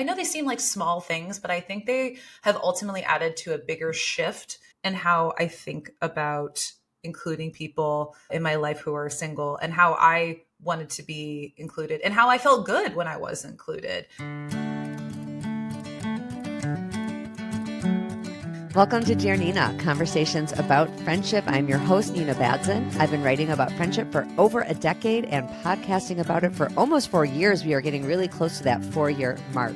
know they seem like small things, but I think they have ultimately added to a bigger shift in how I think about including people in my life who are single and how I wanted to be included and how I felt good when I was included. Welcome to Dear Nina, conversations about friendship. I'm your host, Nina Badzin. I've been writing about friendship for over a decade and podcasting about it for almost 4 years. We are getting really close to that 4-year mark.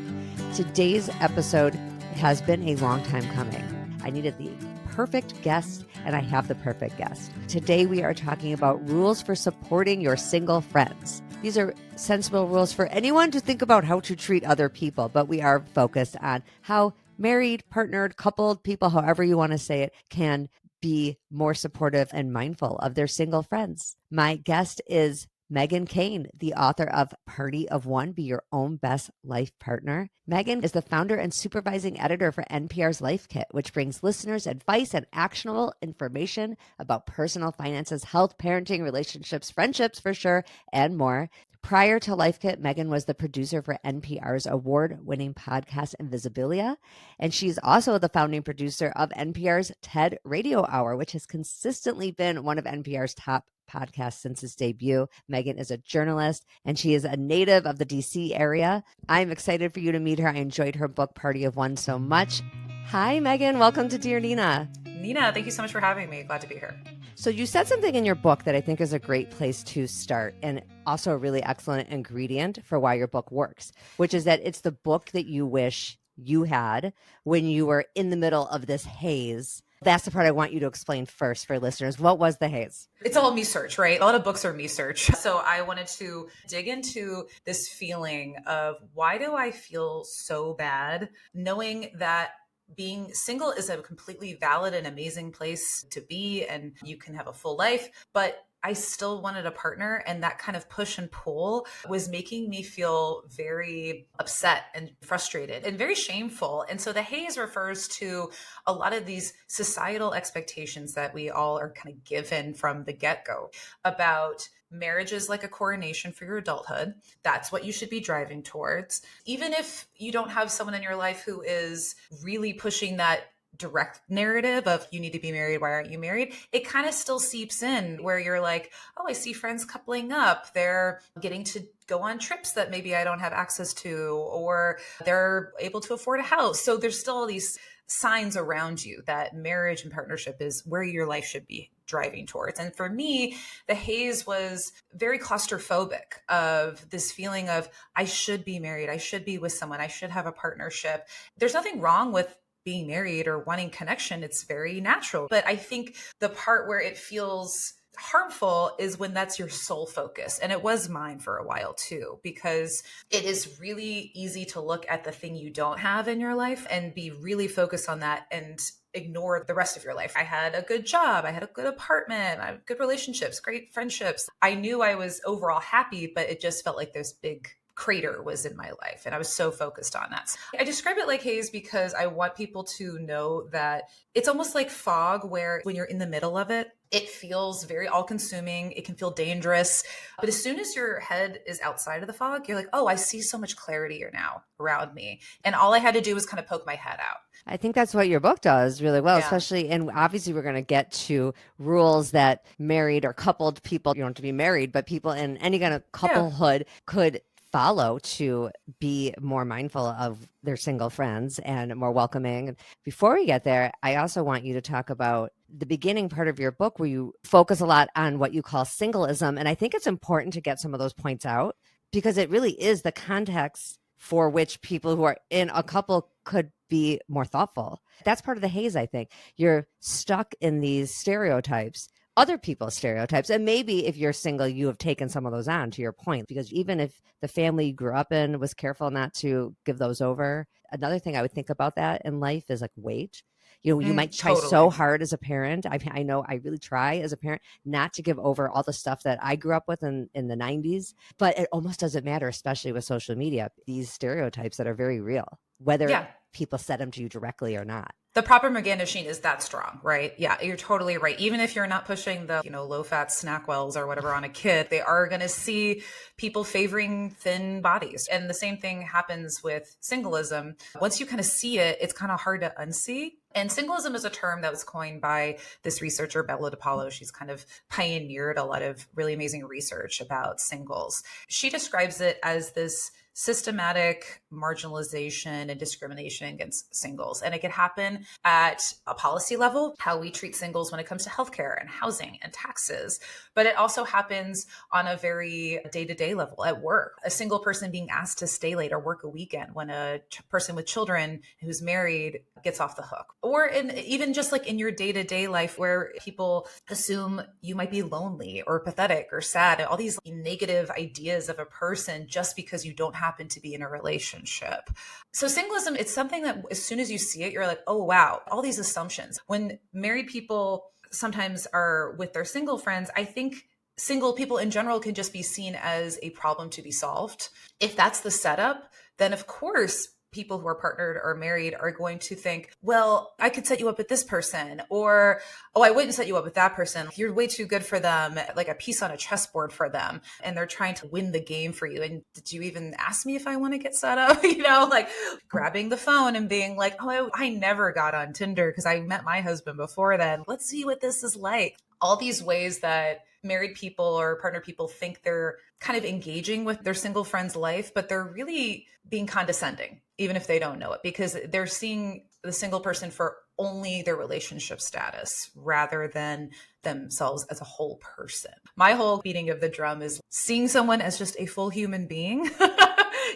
Today's episode has been a long time coming. I needed the perfect guest, and I have the perfect guest. Today, we are talking about rules for supporting your single friends. These are sensible rules for anyone to think about how to treat other people, but we are focused on how married, partnered, coupled people, however you want to say it, can be more supportive and mindful of their single friends. My guest is Meghan Keane, the author of Party of One, Be Your Own Best Life Partner. Meghan is the founder and supervising editor for NPR's Life Kit, which brings listeners advice and actionable information about personal finances, health, parenting, relationships, friendships for sure, and more. Prior to Life Kit, Meghan was the producer for NPR's award-winning podcast Invisibilia, and she's also the founding producer of NPR's TED Radio Hour, which has consistently been one of NPR's top podcasts since its debut. Meghan is a journalist, and she is a native of the DC area. I'm excited for you to meet her. I enjoyed her book, Party of One, so much. Hi, Meghan. Welcome to Dear Nina. Nina, thank you so much for having me. Glad to be here. So you said something in your book that I think is a great place to start, and also a really excellent ingredient for why your book works, which is that it's the book that you wish you had when you were in the middle of this haze. That's the part I want you to explain first for listeners. What was the haze? It's all me search, right? A lot of books are me search. So I wanted to dig into this feeling of why do I feel so bad knowing that being single is a completely valid and amazing place to be, and you can have a full life, but I still wanted a partner, and that kind of push and pull was making me feel very upset and frustrated and very shameful. And so the haze refers to a lot of these societal expectations that we all are kind of given from the get-go about marriage is like a coronation for your adulthood. That's what you should be driving towards. Even if you don't have someone in your life who is really pushing that direct narrative of you need to be married, why aren't you married? It kind of still seeps in where you're like, oh, I see friends coupling up. They're getting to go on trips that maybe I don't have access to, or they're able to afford a house. So there's still all these signs around you that marriage and partnership is where your life should be driving towards. And for me, the haze was very claustrophobic of this feeling of I should be married. I should be with someone. I should have a partnership. There's nothing wrong with being married or wanting connection. It's very natural. But I think the part where it feels harmful is when that's your sole focus. And it was mine for a while too, because it is really easy to look at the thing you don't have in your life and be really focused on that and ignore the rest of your life. I had a good job. I had a good apartment. I had good relationships, great friendships. I knew I was overall happy, but it just felt like this big crater was in my life. And I was so focused on that. I describe it like haze because I want people to know that it's almost like fog, where when you're in the middle of it, it feels very all consuming. It can feel dangerous. But as soon as your head is outside of the fog, you're like, oh, I see so much clarity here now around me. And all I had to do was kind of poke my head out. I think that's what your book does really well, especially, and obviously we're going to get to rules that married or coupled people, you don't have to be married, but people in any kind of couplehood could follow to be more mindful of their single friends and more welcoming. Before we get there, I also want you to talk about the beginning part of your book where you focus a lot on what you call singlism. And I think it's important to get some of those points out because it really is the context for which people who are in a couple could be more thoughtful. That's part of the haze, I think. You're stuck in these stereotypes, other people's stereotypes. And maybe if you're single, you have taken some of those on, to your point, because even if the family you grew up in was careful not to give those over. Another thing I would think about that in life is like weight. You know, you might try so hard as a parent. I know I really try as a parent not to give over all the stuff that I grew up with in the 90s, but it almost doesn't matter, especially with social media, these stereotypes that are very real. Whether people said them to you directly or not. The propaganda machine is that strong, right? Yeah, you're totally right. Even if you're not pushing the, low-fat SnackWells or whatever on a kid, they are going to see people favoring thin bodies. And the same thing happens with singlism. Once you kind of see it, it's kind of hard to unsee. And singlism is a term that was coined by this researcher, Bella DePaulo. She's kind of pioneered a lot of really amazing research about singles. She describes it as this systematic marginalization and discrimination against singles. And it can happen at a policy level, how we treat singles when it comes to healthcare and housing and taxes. But it also happens on a very day-to-day level at work. A single person being asked to stay late or work a weekend when a person with children who's married gets off the hook. Or even just like in your day-to-day life where people assume you might be lonely or pathetic or sad, and all these negative ideas of a person just because you don't happen to be in a relationship. So singlism, it's something that as soon as you see it, you're like, oh, wow, all these assumptions. When married people sometimes are with their single friends, I think single people in general can just be seen as a problem to be solved. If that's the setup, then of course, people who are partnered or married are going to think, well, I could set you up with this person, or, oh, I wouldn't set you up with that person. You're way too good for them, like a piece on a chessboard for them. And they're trying to win the game for you. And did you even ask me if I want to get set up? Like grabbing the phone and being like, oh, I never got on Tinder because I met my husband before then. Let's see what this is like. All these ways that married people or partner people think they're kind of engaging with their single friend's life, but they're really being condescending, even if they don't know it, because they're seeing the single person for only their relationship status rather than themselves as a whole person. My whole beating of the drum is seeing someone as just a full human being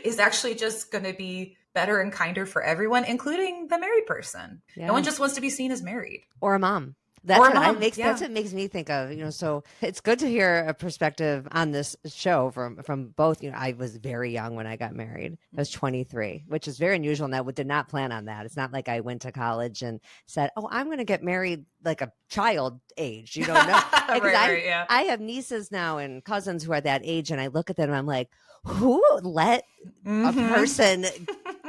is actually just going to be better and kinder for everyone, including the married person. Yeah. No one just wants to be seen as married. Or a mom. That's what makes me think of, so it's good to hear a perspective on this show from both. I was very young when I got married. I was 23, which is very unusual. And I did not plan on that. It's not like I went to college and said, oh, I'm going to get married like a child age, No, right, I have nieces now and cousins who are that age. And I look at them and I'm like, who let a person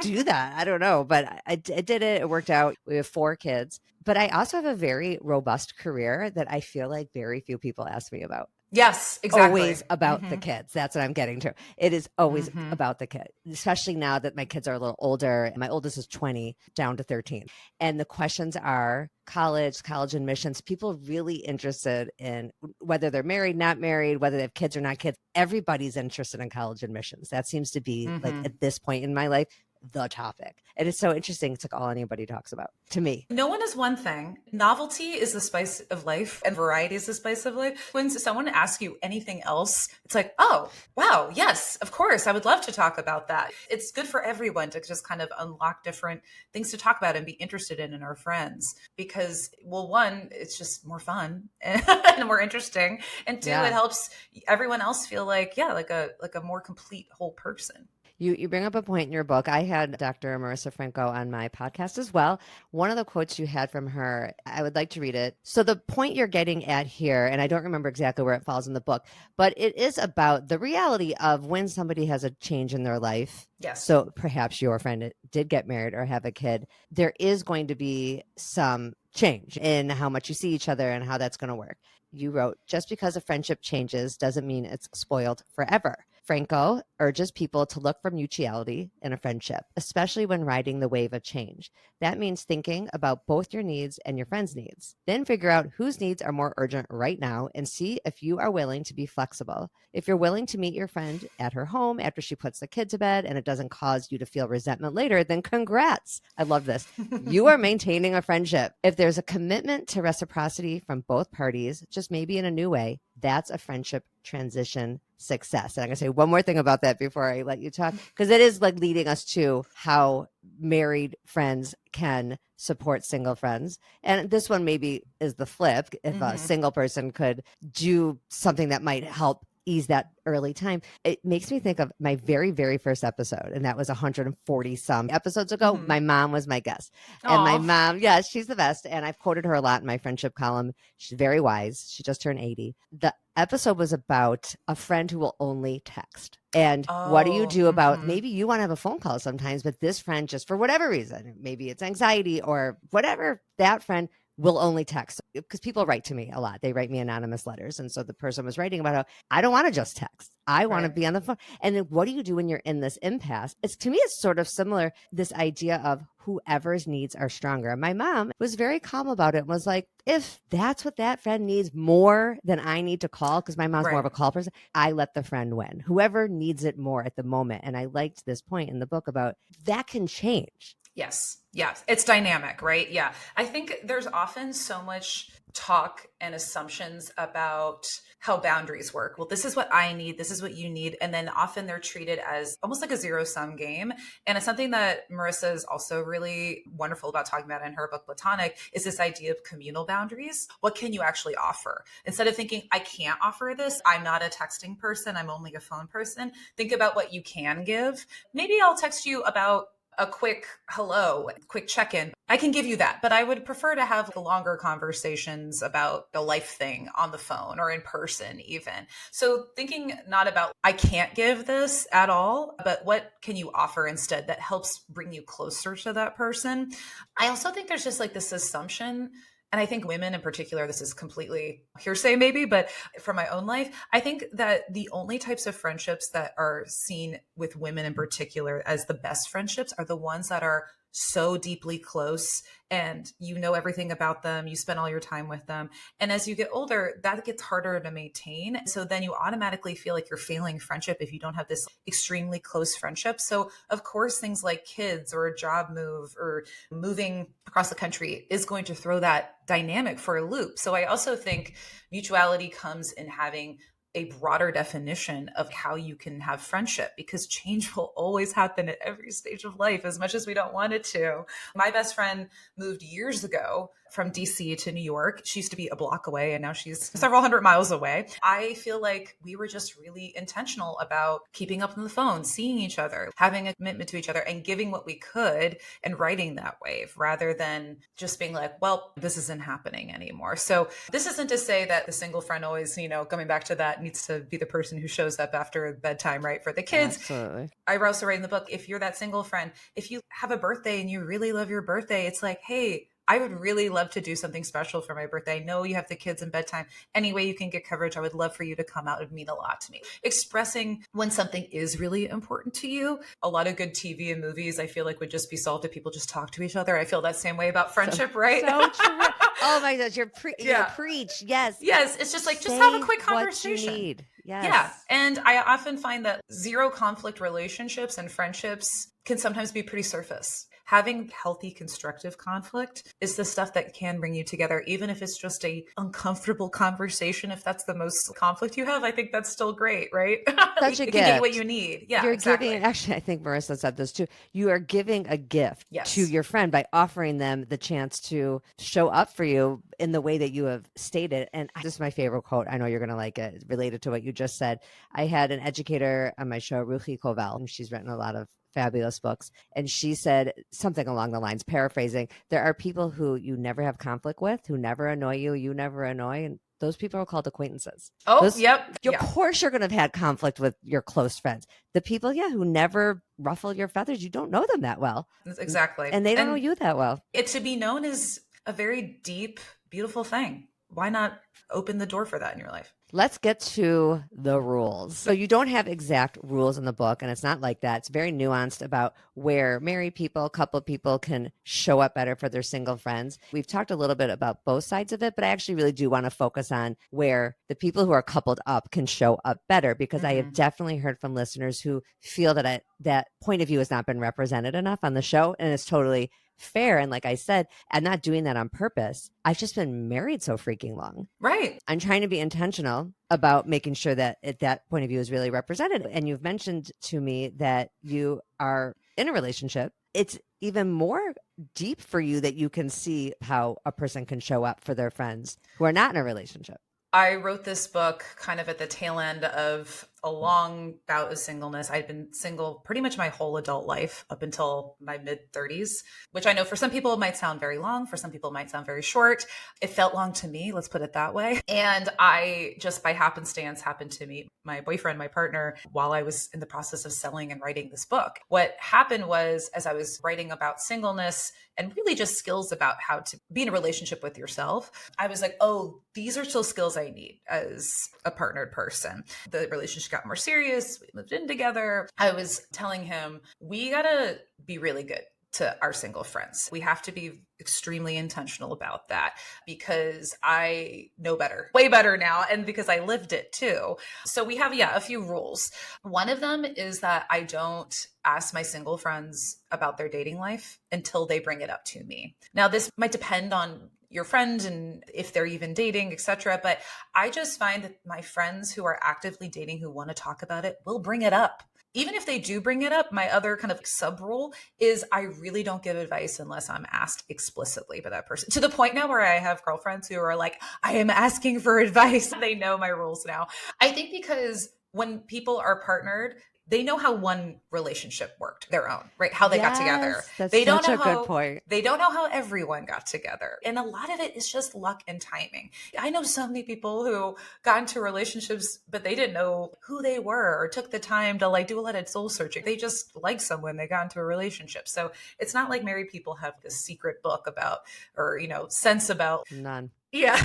do that? I don't know, but I did it. It worked out. We have 4 kids. But I also have a very robust career that I feel like very few people ask me about. Yes, exactly. Always about the kids. That's what I'm getting to. It is always about the kid, especially now that my kids are a little older. My oldest is 20 down to 13. And the questions are college admissions, people really interested in whether they're married, not married, whether they have kids or not kids. Everybody's interested in college admissions. That seems to be like at this point in my life, the topic. And it's so interesting. It's like all anybody talks about to me. No one is one thing. Novelty is the spice of life and variety is the spice of life. When someone asks you anything else, it's like, oh, wow, yes, of course. I would love to talk about that. It's good for everyone to just kind of unlock different things to talk about and be interested in our friends because, well, one, it's just more fun and more interesting. And 2, it helps everyone else feel like a more complete whole person. You bring up a point in your book. I had Dr. Marissa Franco on my podcast as well. One of the quotes you had from her, I would like to read it. So the point you're getting at here, and I don't remember exactly where it falls in the book, but it is about the reality of when somebody has a change in their life. Yes. So perhaps your friend did get married or have a kid. There is going to be some change in how much you see each other and how that's going to work. You wrote, just because a friendship changes doesn't mean it's spoiled forever. Franco urges people to look for mutuality in a friendship, especially when riding the wave of change. That means thinking about both your needs and your friend's needs. Then figure out whose needs are more urgent right now and see if you are willing to be flexible. If you're willing to meet your friend at her home after she puts the kid to bed and it doesn't cause you to feel resentment later, then congrats. I love this. You are maintaining a friendship. If there's a commitment to reciprocity from both parties, just maybe in a new way, that's a friendship transition success. And I'm going to say one more thing about that before I let you talk, because it is like leading us to how married friends can support single friends. And this one maybe is the flip. If a single person could do something that might help ease that early time. It makes me think of my very, very first episode. And that was 140 some episodes ago. Mm-hmm. My mom was my guest. And my Aw. mom, yeah, she's the best. And I've quoted her a lot in my friendship column. She's very wise. She just turned 80. The episode was about a friend who will only text. And what do you Oh, do about, mm-hmm. maybe you want to have a phone call sometimes, but this friend, just for whatever reason, maybe it's anxiety or whatever, that friend will only text, because people write to me a lot. They write me anonymous letters. And so the person was writing about how I don't want to just text. I want to Right. be on the phone. And then what do you do when you're in this impasse? It's, to me, it's sort of similar, this idea of whoever's needs are stronger. And my mom was very calm about it and was like, if that's what that friend needs more than I need to call, because my mom's more of Right. a call person, I let the friend win. Whoever needs it more at the moment. And I liked this point in the book about that can change. Yes. Yeah. It's dynamic, right? Yeah. I think there's often so much talk and assumptions about how boundaries work. Well, this is what I need. This is what you need. And then often they're treated as almost like a zero sum game. And it's something that Marissa is also really wonderful about talking about in her book, Platonic, is this idea of communal boundaries. What can you actually offer? Instead of thinking, I can't offer this, I'm not a texting person, I'm only a phone person, think about what you can give. Maybe I'll text you about a quick hello, quick check-in. I can give you that, but I would prefer to have longer conversations about a life thing on the phone or in person even. So thinking not about, I can't give this at all, but what can you offer instead that helps bring you closer to that person? I also think there's just like this assumption, and I think women in particular, this is completely hearsay maybe, but from my own life, I think that the only types of friendships that are seen with women in particular as the best friendships are the ones that are so deeply close and you know everything about them, you spend all your time with them. And as you get older, that gets harder to maintain. So then you automatically feel like you're failing friendship if you don't have this extremely close friendship. So of course, things like kids or a job move or moving across the country is going to throw that dynamic for a loop. So I also think mutuality comes in having a broader definition of how you can have friendship, because change will always happen at every stage of life as much as we don't want it to. My best friend moved years ago from DC to New York. She used to be a block away and now she's several hundred miles away. I feel like we were just really intentional about keeping up on the phone, seeing each other, having a commitment to each other and giving what we could and riding that wave rather than just being like, well, this isn't happening anymore. So this isn't to say that the single friend always, coming back to that, needs to be the person who shows up after bedtime, right? For the kids. Absolutely. I also write in the book, if you're that single friend, if you have a birthday and you really love your birthday, it's like, hey, I would really love to do something special for my birthday. I know you have the kids in bedtime. Any way you can get coverage, I would love for you to come out. It would mean a lot to me. Expressing when something is really important to you. A lot of good TV and movies, I feel like, would just be solved if people just talk to each other. I feel that same way about friendship, right? So true. Oh my gosh, you Yeah. preach. Yes. Yes. It's just like, just Say have a quick what you conversation. need. Yes. Yeah. And I often find that zero conflict relationships and friendships can sometimes be pretty surface. Having healthy, constructive conflict is the stuff that can bring you together, even if it's just a uncomfortable conversation. If that's the most conflict you have, I think that's still great, right? Such a It can give you what gift. you need. Yeah, You're exactly. giving, actually, I think Marissa said this too. You are giving a gift Yes. to your friend by offering them the chance to show up for you in the way that you have stated. And this is my favorite quote. I know you're going to like it, related to what you just said. I had an educator on my show, Ruchi Koval, and she's written a lot of fabulous books. And she said something along the lines, paraphrasing, there are people who you never have conflict with, who never annoy you, you never annoy. And those people are called acquaintances. Oh, yep. Of course, you're going to have had conflict with your close friends. The people, who never ruffle your feathers, you don't know them that well. Exactly. And they don't know you that well. It to be known is a very deep, beautiful thing. Why not open the door for that in your life? Let's get to the rules. So you don't have exact rules in the book, and it's not like that. It's very nuanced about where married people, couple people can show up better for their single friends. We've talked a little bit about both sides of it, but I actually really do want to focus on where the people who are coupled up can show up better, because I have definitely heard from listeners who feel that that point of view has not been represented enough on the show, and it's totally fair. And like I said, I'm not doing that on purpose. I've just been married so freaking long. Right. I'm trying to be intentional about making sure that that point of view is really represented. And you've mentioned to me that you are in a relationship. It's even more deep for you that you can see how a person can show up for their friends who are not in a relationship. I wrote this book kind of at the tail end of a long bout of singleness. I'd been single pretty much my whole adult life up until my mid 30s, which I know for some people might sound very long. For some people it might sound very short. It felt long to me, let's put it that way. And I just by happenstance happened to meet my boyfriend, my partner, while I was in the process of selling and writing this book. What happened was, as I was writing about singleness and really just skills about how to be in a relationship with yourself, I was like, oh, these are still skills I need as a partnered person. The relationship got more serious. We moved in together. I was telling him, we got to be really good to our single friends. We have to be extremely intentional about that because I know better, way better now. And because I lived it too. So we have, a few rules. One of them is that I don't ask my single friends about their dating life until they bring it up to me. Now, this might depend on your friend and if they're even dating, etc. But I just find that my friends who are actively dating, who want to talk about it, will bring it up. Even if they do bring it up, my other kind of sub rule is I really don't give advice unless I'm asked explicitly by that person. To the point now where I have girlfriends who are like, I am asking for advice. They know my rules now. I think because when people are partnered, they know how one relationship worked, their own, right? How they got together. That's They don't such know a good how point. they don't know how everyone got together. And a lot of it is just luck and timing. I know so many people who got into relationships, but they didn't know who they were or took the time to like do a lot of soul searching. They just liked someone, they got into a relationship. So it's not like married people have this secret book about, or, sense about. None. Yeah.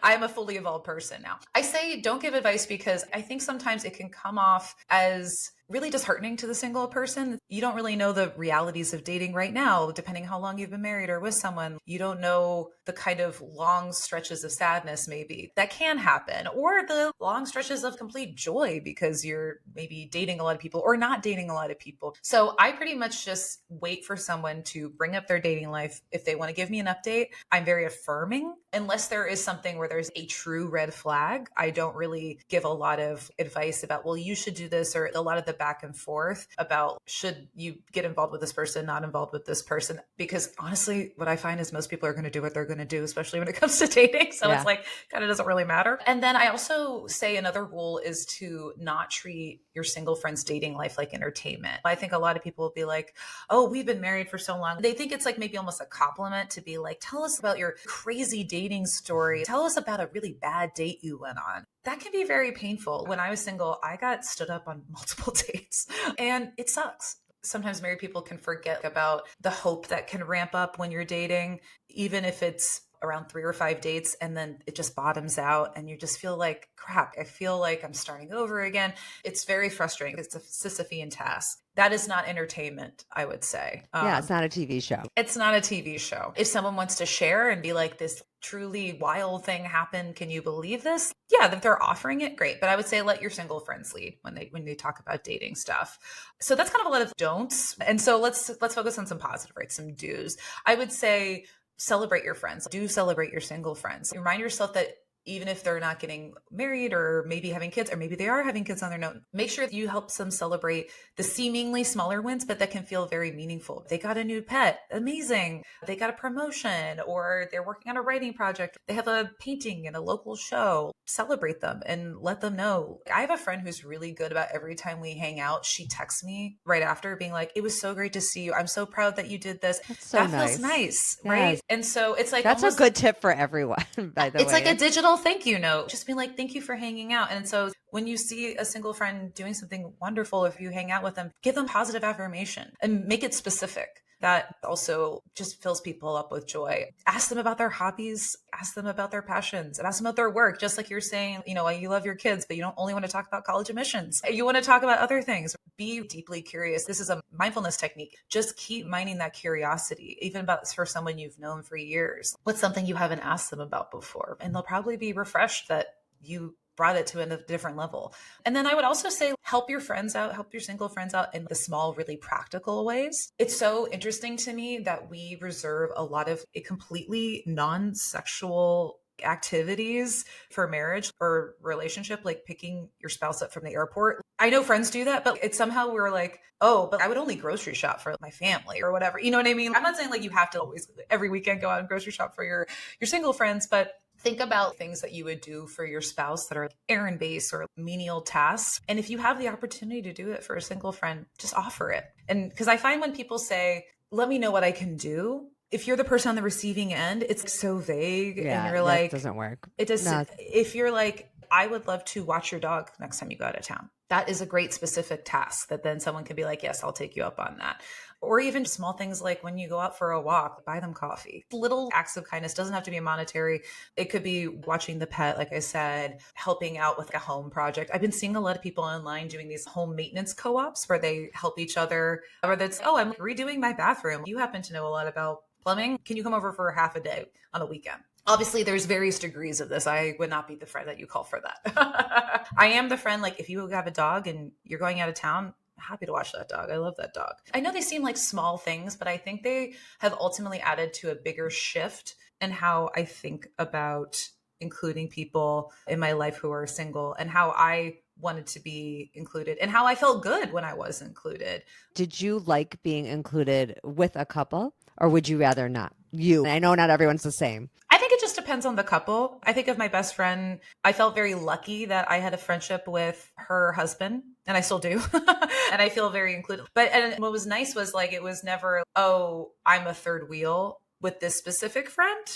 I'm a fully evolved person now. I say don't give advice because I think sometimes it can come off as really disheartening to the single person. You don't really know the realities of dating right now, depending how long you've been married or with someone. You don't know the kind of long stretches of sadness maybe that can happen, or the long stretches of complete joy because you're maybe dating a lot of people or not dating a lot of people. So I pretty much just wait for someone to bring up their dating life. If they want to give me an update, I'm very affirming. Unless there is something where there's a true red flag, I don't really give a lot of advice about, well, you should do this, or a lot of the back and forth about should you get involved with this person, not involved with this person. Because honestly, what I find is most people are going to do what they're going to do, especially when it comes to dating. So It's like kind of doesn't really matter. And then I also say another rule is to not treat your single friend's dating life like entertainment. I think a lot of people will be like, oh, we've been married for so long. They think it's like maybe almost a compliment to be like, tell us about your crazy dating story. Tell us about a really bad date you went on. That can be very painful. When I was single, I got stood up on multiple dates and it sucks. Sometimes married people can forget about the hope that can ramp up when you're dating, even if it's around 3 or 5 dates and then it just bottoms out and you just feel like crap. I feel like I'm starting over again. It's very frustrating. It's a Sisyphean task. That is not entertainment, I would say. It's not a TV show. It's not a TV show. If someone wants to share and be like, this truly wild thing happened, can you believe this? Yeah, if they're offering it, great. But I would say let your single friends lead when they talk about dating stuff. So that's kind of a lot of don'ts. And so let's focus on some positive, right? Some do's. I would say celebrate your friends. Do celebrate your single friends. Remind yourself that even if they're not getting married or maybe having kids, or maybe they are having kids on their own, make sure that you help them celebrate the seemingly smaller wins, but that can feel very meaningful. They got a new pet, amazing. They got a promotion, or they're working on a writing project. They have a painting in a local show. Celebrate them and let them know. I have a friend who's really good about every time we hang out, she texts me right after being like, it was so great to see you. I'm so proud that you did this. That feels nice, right? Yes. And so it's like, that's a good tip for everyone, by the way. It's like a digital thank you note. Just be like, thank you for hanging out. And so when you see a single friend doing something wonderful, if you hang out with them, give them positive affirmation and make it specific. That also just fills people up with joy. Ask them about their hobbies, ask them about their passions, and ask them about their work. Just like you're saying, you love your kids, but you don't only want to talk about college admissions. You want to talk about other things. Be deeply curious. This is a mindfulness technique. Just keep mining that curiosity, even about for someone you've known for years. What's something you haven't asked them about before? And they'll probably be refreshed that you brought it to a different level. And then I would also say, help your friends out, help your single friends out in the small, really practical ways. It's so interesting to me that we reserve a lot of completely non-sexual activities for marriage or relationship, like picking your spouse up from the airport. I know friends do that, but it's somehow we're like, oh, but I would only grocery shop for my family or whatever. You know what I mean? I'm not saying like you have to always every weekend go out and grocery shop for your single friends, but think about things that you would do for your spouse that are errand based or menial tasks. And if you have the opportunity to do it for a single friend, just offer it. And because I find when people say, let me know what I can do, if you're the person on the receiving end, it's so vague. And Yeah, you're that like, doesn't work. it does. No. If you're like, I would love to watch your dog next time you go out of town. That is a great specific task that then someone can be like, yes, I'll take you up on that. Or even small things like when you go out for a walk, buy them coffee. Little acts of kindness doesn't have to be monetary. It could be watching the pet, like I said, helping out with a home project. I've been seeing a lot of people online doing these home maintenance co-ops where they help each other. Or that's, oh, I'm redoing my bathroom. You happen to know a lot about plumbing. Can you come over for half a day on the weekend? Obviously, there's various degrees of this. I would not be the friend that you call for that. I am the friend, like if you have a dog and you're going out of town, happy to watch that dog. I love that dog. I know they seem like small things, but I think they have ultimately added to a bigger shift in how I think about including people in my life who are single and how I wanted to be included and how I felt good when I was included. Did you like being included with a couple, or would you rather not? I know not everyone's the same. I think it just depends on the couple. I think of my best friend, I felt very lucky that I had a friendship with her husband, and I still do. And I feel very included. But and what was nice was like, it was never, oh, I'm a third wheel with this specific friend.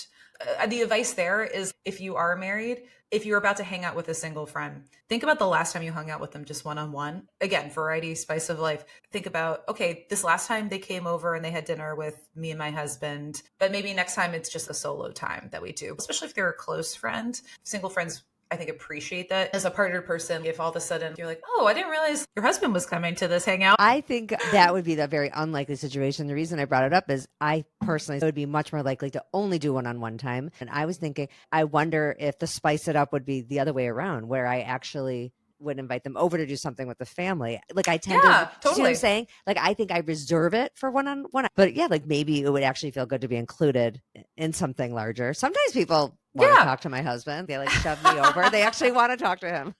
The advice there is if you are married, if you're about to hang out with a single friend, think about the last time you hung out with them just one-on-one. Again, variety, spice of life. Think about, okay, this last time they came over and they had dinner with me and my husband, but maybe next time it's just a solo time that we do, especially if they're a close friend. Single friends, I think, appreciate that. As a partnered person, if all of a sudden you're like, oh, I didn't realize your husband was coming to this hangout. I think that would be the very unlikely situation. The reason I brought it up is I personally would be much more likely to only do one-on-one time. And I was thinking, I wonder if the spice it up would be the other way around, where I actually would invite them over to do something with the family. Like I tend to, Totally. see what I'm saying? Like I think I reserve it for one-on-one, but yeah, like maybe it would actually feel good to be included in something larger. Sometimes people want to talk to my husband. They like shove me over. They actually want to talk to him.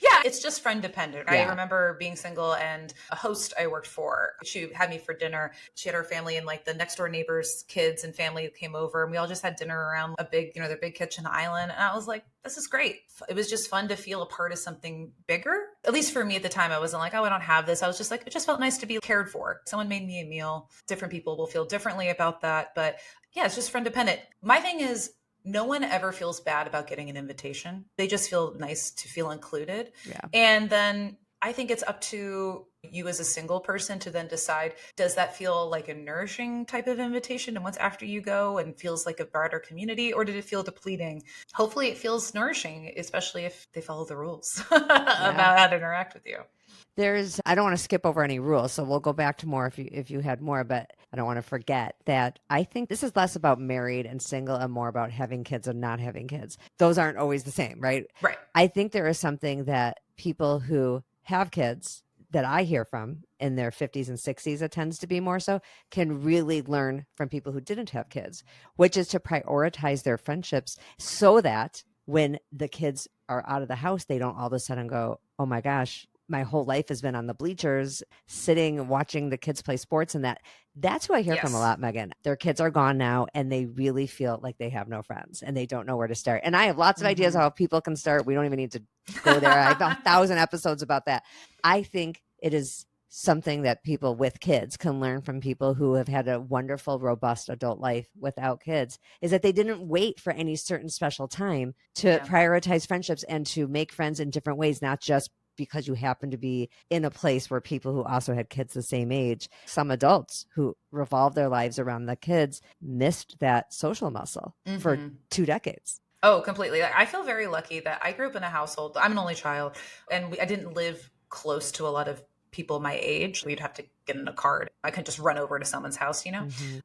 Yeah, it's just friend dependent. Yeah. I remember being single and a host I worked for, she had me for dinner. She had her family and like the next door neighbors' kids and family came over and we all just had dinner around a big, their big kitchen island. And I was like, this is great. It was just fun to feel a part of something bigger. At least for me at the time, I wasn't like, oh, I don't have this. I was just like, it just felt nice to be cared for. Someone made me a meal. Different people will feel differently about that. But yeah, it's just friend dependent. My thing is, no one ever feels bad about getting an invitation. They just feel nice to feel included. Yeah. And then I think it's up to you as a single person to then decide, does that feel like a nourishing type of invitation and once after you go and feels like a broader community, or did it feel depleting? Hopefully it feels nourishing, especially if they follow the rules about how to interact with you. I don't want to skip over any rules, so we'll go back to more if you had more, but I don't want to forget that I think this is less about married and single and more about having kids and not having kids. Those aren't always the same, right? Right. I think there is something that people who have kids that I hear from in their 50s and 60s, it tends to be more so, can really learn from people who didn't have kids, which is to prioritize their friendships so that when the kids are out of the house, they don't all of a sudden go, oh my gosh, my whole life has been on the bleachers, sitting, watching the kids play sports, and that's who I hear from a lot, Megan. Their kids are gone now, and they really feel like they have no friends, and they don't know where to start. And I have lots of ideas how people can start. We don't even need to go there. I have 1,000 episodes about that. I think it is something that people with kids can learn from people who have had a wonderful, robust adult life without kids, is that they didn't wait for any certain special time to prioritize friendships and to make friends in different ways, not just because you happen to be in a place where people who also had kids the same age. Some adults who revolved their lives around the kids missed that social muscle for 2 decades. Oh, completely. I feel very lucky that I grew up in a household. I'm an only child, and I didn't live close to a lot of people my age. We'd have to get in a car. I couldn't just run over to someone's house,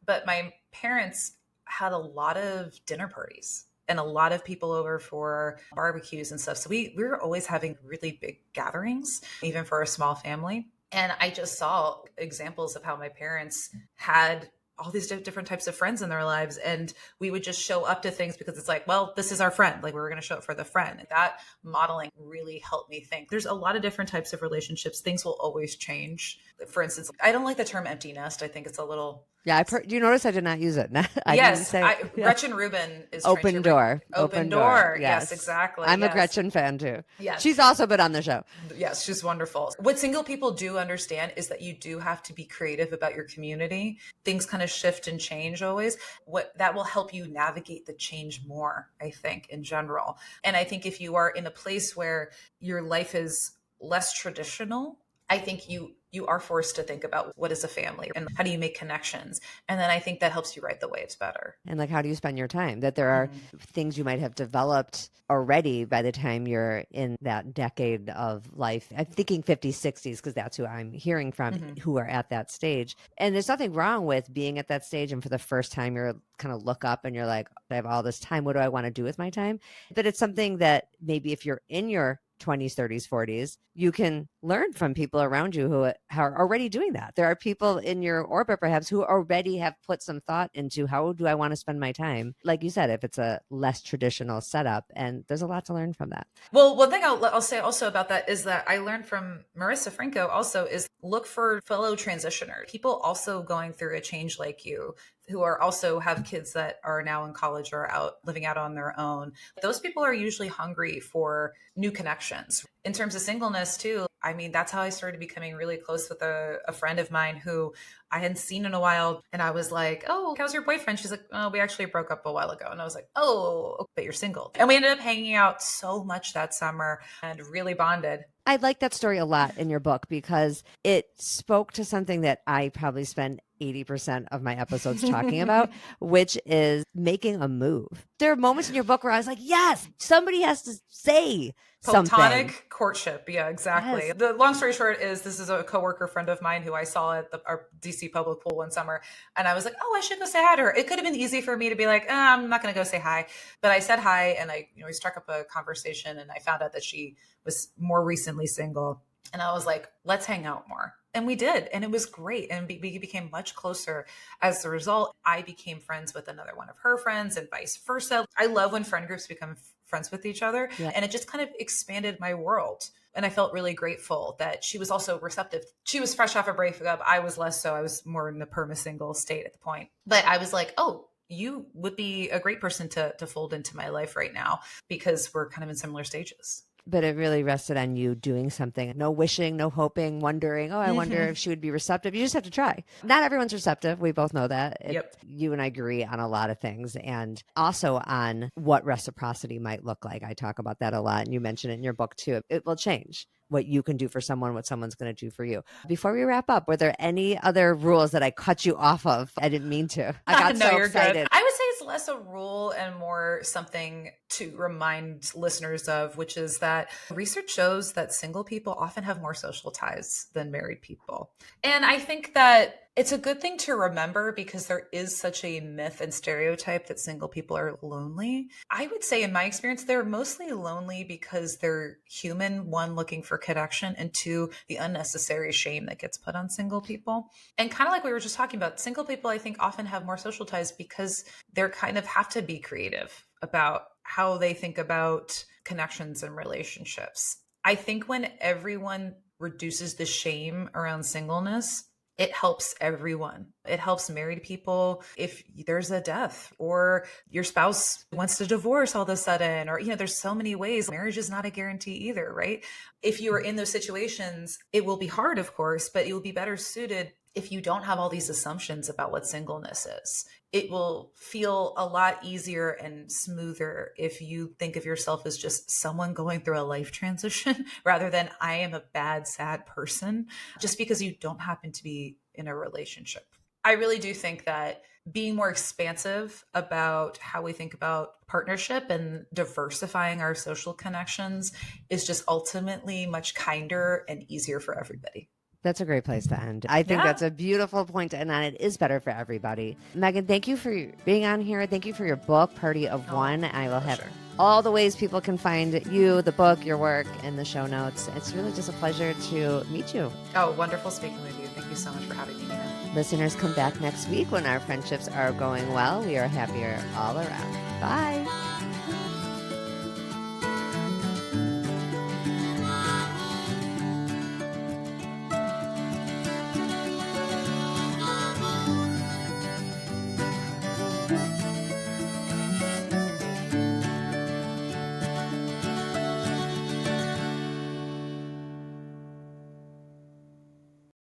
But my parents had a lot of dinner parties and a lot of people over for barbecues and stuff. So we were always having really big gatherings, even for a small family. And I just saw examples of how my parents had all these different types of friends in their lives. And we would just show up to things because it's like, well, this is our friend. Like we were going to show up for the friend. That modeling really helped me think there's a lot of different types of relationships. Things will always change. For instance, I don't like the term empty nest. I think it's a little Yeah, do you notice I did not use it? I didn't Yes, say yeah. Gretchen Rubin is trying Open to door. open door. Yes, Yes. exactly. I'm a Yes. Gretchen fan too. Yes. She's also been on the show. Yes, she's wonderful. What single people do understand is that you do have to be creative about your community. Things kind of shift and change always. What that will help you navigate the change more, I think, in general. And I think if you are in a place where your life is less traditional, I think you are forced to think about what is a family and how do you make connections. And then I think that helps you ride the waves better. And like, how do you spend your time? That there are things you might have developed already by the time you're in that decade of life. I'm thinking 50s, 60s, because that's who I'm hearing from who are at that stage. And there's nothing wrong with being at that stage. And for the first time, you're kind of look up and you're like, I have all this time. What do I want to do with my time? But it's something that maybe if you're in your 20s, 30s, 40s, you can learn from people around you who are already doing that. There are people in your orbit perhaps who already have put some thought into how do I want to spend my time? Like you said, if it's a less traditional setup, and there's a lot to learn from that. Well, one thing I'll say also about that is that I learned from Marissa Franco also is look for fellow transitioners, people also going through a change like you, who are also have kids that are now in college or out living out on their own. Those people are usually hungry for new connections. In terms of singleness too, I mean, that's how I started becoming really close with a friend of mine who I hadn't seen in a while. And I was like, oh, how's your boyfriend? She's like, oh, we actually broke up a while ago. And I was like, oh, but you're single. And we ended up hanging out so much that summer and really bonded. I like that story a lot in your book because it spoke to something that I probably spend 80% of my episodes talking about, which is making a move. There are moments in your book where I was like, yes, somebody has to say Platonic something. courtship. Yeah, exactly. Yes. The long story short is this is a coworker friend of mine who I saw at our DC public pool one summer. And I was like, oh, I should go say hi to her. It could have been easy for me to be like, I'm not going to go say hi. But I said hi and we struck up a conversation and I found out that she was more recently single. And I was like, let's hang out more. And we did. And it was great. And we became much closer as a result. I became friends with another one of her friends and vice versa. I love when friend groups become friends with each other. Yeah. And it just kind of expanded my world. And I felt really grateful that she was also receptive. She was fresh off a breakup. I was less so. I was more in the perma-single state at the point. But I was like, oh, you would be a great person to fold into my life right now because we're kind of in similar stages. But it really rested on you doing something. No wishing, no hoping, wondering, oh, I wonder if she would be receptive. You just have to try. Not everyone's receptive. We both know that. Yep. You and I agree on a lot of things and also on what reciprocity might look like. I talk about that a lot. And you mention it in your book too. It will change what you can do for someone, what someone's going to do for you. Before we wrap up, were there any other rules that I cut you off of? I didn't mean to. I got no, so you're excited. Good. I would say it's less a rule and more something to remind listeners of, which is that research shows that single people often have more social ties than married people. And I think that it's a good thing to remember because there is such a myth and stereotype that single people are lonely. I would say in my experience, they're mostly lonely because they're human, one, looking for connection, and two, the unnecessary shame that gets put on single people. And kind of like we were just talking about, single people, I think, often have more social ties because they're kind of have to be creative about how they think about connections and relationships. I think when everyone reduces the shame around singleness, it helps everyone. It helps married people if there's a death or your spouse wants to divorce all of a sudden, or, there's so many ways. Marriage is not a guarantee either, right? If you are in those situations, it will be hard, of course, but you'll be better suited if you don't have all these assumptions about what singleness is. It will feel a lot easier and smoother if you think of yourself as just someone going through a life transition rather than I am a bad, sad person just because you don't happen to be in a relationship. I really do think that being more expansive about how we think about partnership and diversifying our social connections is just ultimately much kinder and easier for everybody. That's a great place to end. I think that's a beautiful point to end on. It is better for everybody. Meghan, thank you for being on here. Thank you for your book, Party of One. I will have all the ways people can find you, the book, your work, in the show notes. It's really just a pleasure to meet you. Oh, wonderful speaking with you. Thank you so much for having me, Nina. Listeners, come back next week when our friendships are going well. We are happier all around. Bye.